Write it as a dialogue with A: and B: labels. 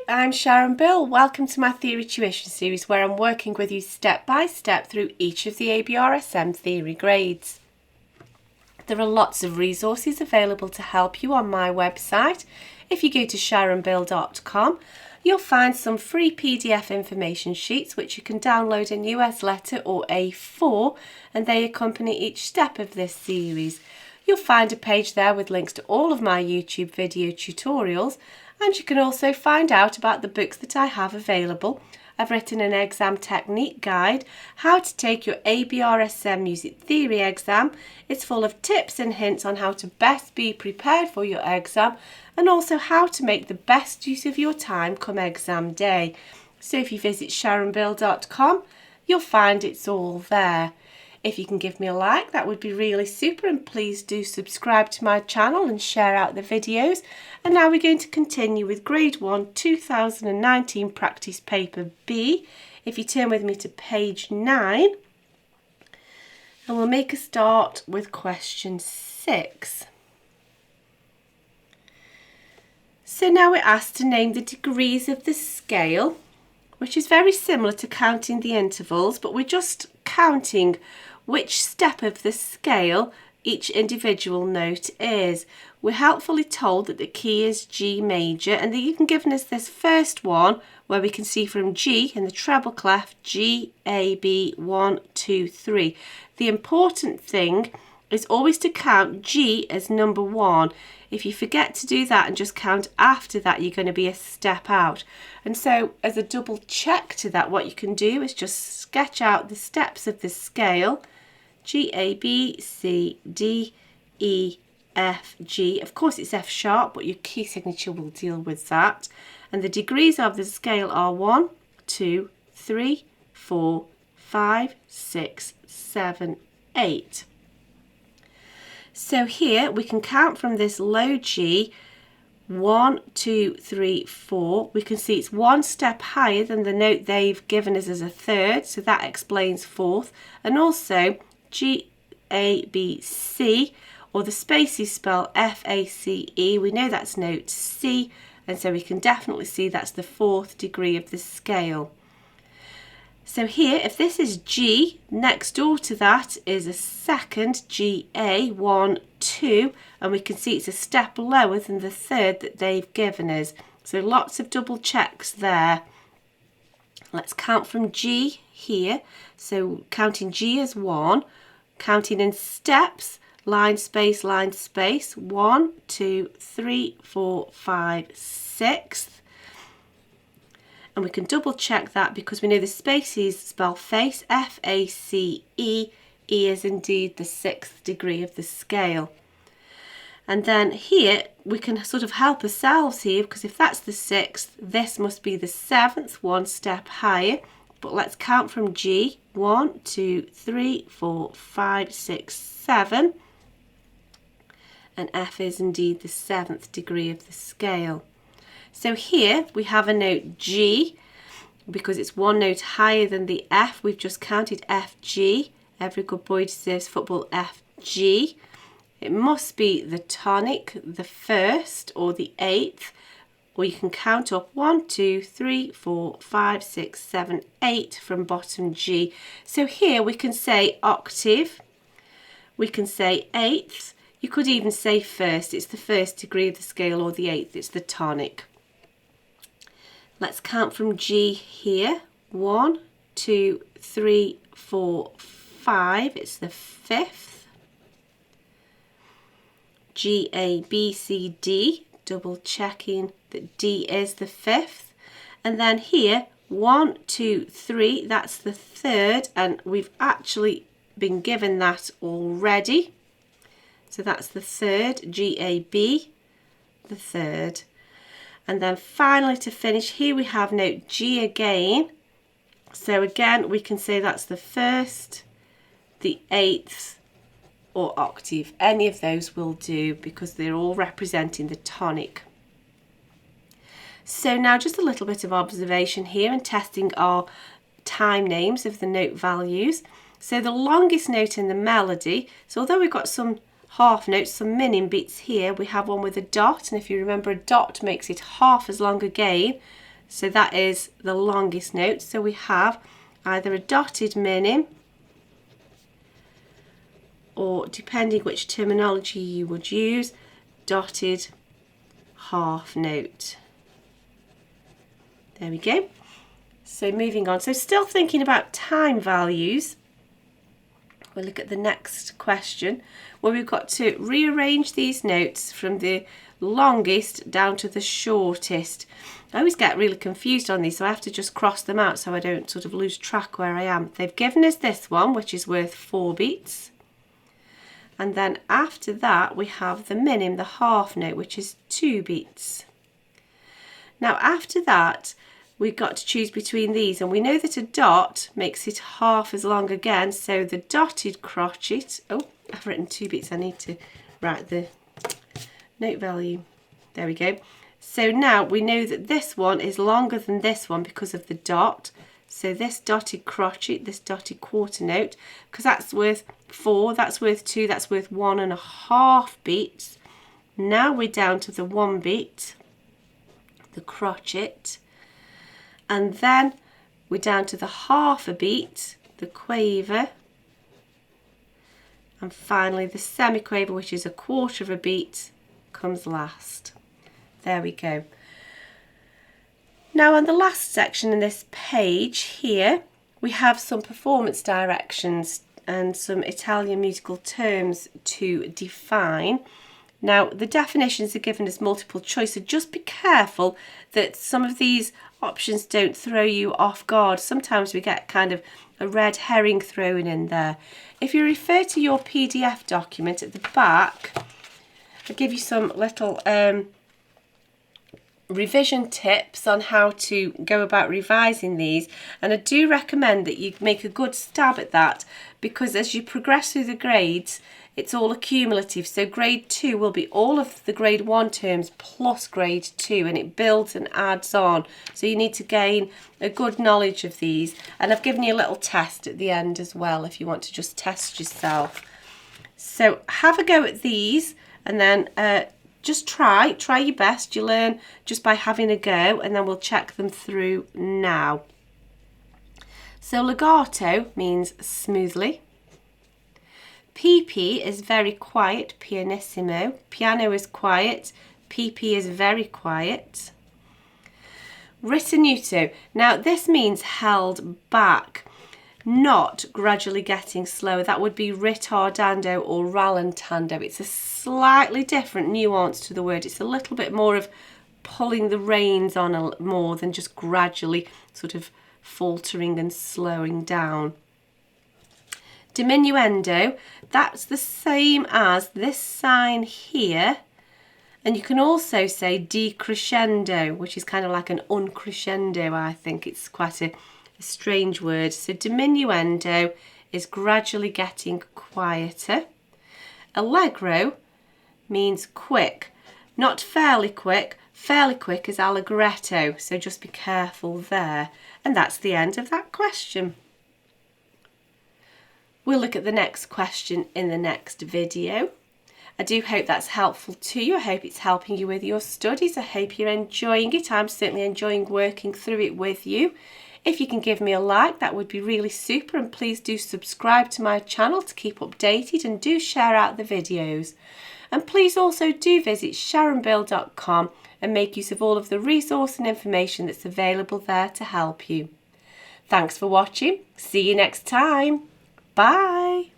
A: I'm Sharon Bill. Welcome to my theory tuition series where I'm working with you step by step through each of the ABRSM theory grades. There are lots of resources available to help you on my website. If you go to sharonbill.com, you'll find some free PDF information sheets which you can download in US letter or A4, and they accompany each step of this series. You'll find a page there with links to all of my YouTube video tutorials, and you can also find out about the books that I have available. I've written an exam technique guide, how to take your ABRSM Music Theory Exam. It's full of tips and hints on how to best be prepared for your exam, and also how to make the best use of your time come exam day. So if you visit sharonbill.com, you'll find it's all there. If you can give me a like, that would be really super, and please do subscribe to my channel and share out the videos. And now we're going to continue with Grade 1 2019 Practice Paper B. If you turn with me to page 9, and we'll make a start with question 6. So now we're asked to name the degrees of the scale, which is very similar to counting the intervals, but we're just counting which step of the scale each individual note is. We're helpfully told that the key is G major, and they've even given us this first one where we can see from G in the treble clef G, A, B, 1, 2, 3. The important thing is always to count G as number 1. If you forget to do that and just count after that, you're going to be a step out. And so as a double check to that, what you can do is just sketch out the steps of the scale. G, A, B, C, D, E, F, G. Of course it's F sharp, but your key signature will deal with that. And the degrees of the scale are 1, 2, 3, 4, 5, 6, 7, 8. So here we can count from this low G, 1, 2, 3, 4. We can see it's one step higher than the note they've given us as a third, so that explains fourth. And also G, A, B, C, or the spaces spell F, A, C, E. We know that's note C, and so we can definitely see that's the fourth degree of the scale. So here, if this is G, next door to that is a second G, A, 1, 2, and we can see it's a step lower than the third that they've given us. So lots of double checks there. Let's count from G here. So counting G as 1, counting in steps, line, space, 1, 2, 3, 4, 5, 6. And we can double check that because we know the spaces spell face, F, A, C, E. E is indeed the 6th degree of the scale. And then here we can sort of help ourselves here, because if that's the 6th, this must be the 7th, one step higher. But let's count from G, 1, 2, 3, 4, 5, 6, 7. And F is indeed the 7th degree of the scale. So here we have a note G, because it's one note higher than the F. We've just counted F, G. Every good boy deserves football, F, G. It must be the tonic, the 1st or the 8th, or you can count up 1, 2, 3, 4, 5, 6, 7, 8 from bottom G. So here we can say octave, we can say 8th, you could even say 1st, it's the 1st degree of the scale, or the 8th, it's the tonic. Let's count from G here, 1, 2, 3, 4, 5, it's the 5th. G, A, B, C, D, double checking that D is the 5th. And then here, 1, 2, 3, that's the 3rd, and we've actually been given that already. So that's the 3rd, G, A, B, the 3rd. And then finally to finish, here we have note G again. So again, we can say that's the 1st, the 8th, or octave. Any of those will do because they're all representing the tonic. So now just a little bit of observation here and testing our time names of the note values. So the longest note in the melody, so although we've got some half notes, some minim beats here, we have one with a dot, and if you remember, a dot makes it half as long again. So that is the longest note. So we have either a dotted minim, or depending which terminology you would use, dotted half note. There we go. So moving on, so still thinking about time values, we'll look at the next question where we've got to rearrange these notes from the longest down to the shortest. I always get really confused on these, so I have to just cross them out so I don't sort of lose track where I am. They've given us this one, which is worth 4 beats. And then after that, we have the minim, the half note, which is 2 beats. Now after that, we've got to choose between these, and we know that a dot makes it half as long again, so the dotted crotchet, oh, I've written 2 beats, I need to write the note value. There we go. So now we know that this one is longer than this one because of the dot. So this dotted crotchet, this dotted quarter note, because that's worth 4, that's worth 2, that's worth 1.5 beats. Now we're down to the 1 beat, the crotchet, and then we're down to the half a beat, the quaver, and finally the semiquaver, which is a quarter of a beat, comes last. There we go. Now on the last section in this page here, we have some performance directions and some Italian musical terms to define. Now the definitions are given as multiple choice, so just be careful that some of these options don't throw you off guard. Sometimes we get kind of a red herring thrown in there. If you refer to your PDF document at the back, I'll give you some little revision tips on how to go about revising these, and I do recommend that you make a good stab at that, because as you progress through the grades it's all accumulative. So grade 2 will be all of the grade 1 terms plus grade 2, and it builds and adds on, so you need to gain a good knowledge of these, and I've given you a little test at the end as well if you want to just test yourself. So have a go at these, and then just try your best. You learn just by having a go, and then we'll check them through now. So legato means smoothly. PP is very quiet, pianissimo. Piano is quiet, PP is very quiet. Ritenuto, now this means held back, not gradually getting slower. That would be ritardando or rallentando. It's a slightly different nuance to the word. It's a little bit more of pulling the reins on more than just gradually sort of faltering and slowing down. Diminuendo, that's the same as this sign here, and you can also say decrescendo, which is kind of like an uncrescendo. I think it's quite a strange word. So diminuendo is gradually getting quieter. Allegro means quick, not fairly quick. Fairly quick is allegretto, so just be careful there. And that's the end of that question. We'll look at the next question in the next video. I do hope that's helpful to you. I hope it's helping you with your studies. I hope you're enjoying it. I'm certainly enjoying working through it with you. If you can give me a like, that would be really super, and please do subscribe to my channel to keep updated, and do share out the videos. And please also do visit sharonbill.com and make use of all of the resource and information that's available there to help you. Thanks for watching. See you next time. Bye.